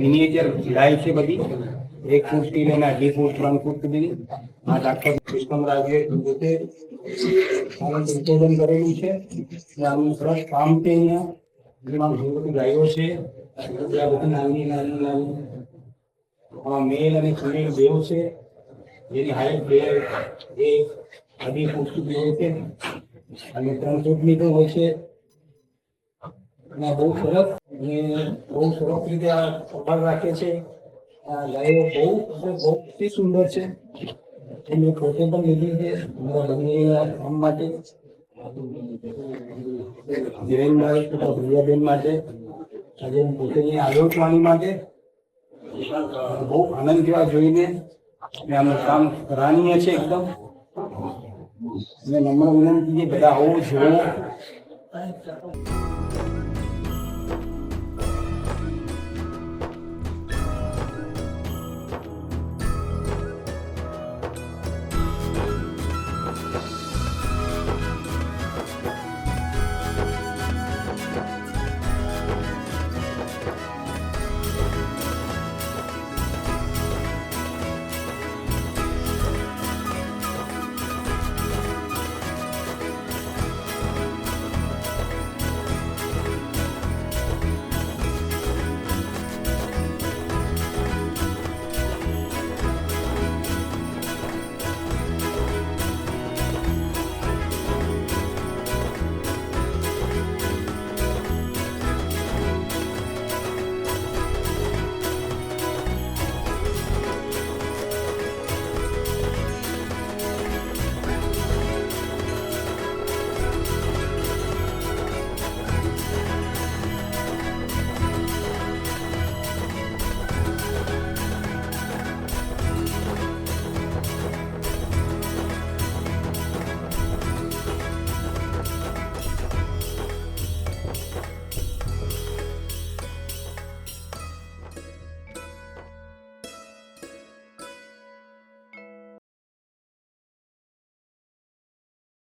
Miniature ગાય છે બધી 1 ફૂટથી લઈને 2 ફૂટ 3 ફૂટ સુધીની આ ડાક્ટર કૃષ્ણરાજે પોતે સંશોધન કરેલું છે. આનું સરસ કામ છે. અહીંયા જેમાં ઘણી બધી ગાયો છે. ત્યાં બધી નાની મેલ અને ફિમેલ બેવ છે. જેની હાઈટ 2 ફૂટ સુધી હોય છે અને 3 ફૂટની પણ હોય છે. અને બહુ સરસ રીતે આ સંભાળ રાખે છે. આ ગાયો બહુ સુંદર છે. એની પોતે પણ લીધી છે કામ માટે, ધીરેનભાઈ તથા પ્રિયાબેન માટે, આજે પોતે આવ્યો છું આની માટે. બહુ આનંદ થયો જોઈને. આમનું કામ સરાહનીય છે એકદમ. નમ્ર વિનંતી છે બધા આવો જોવો.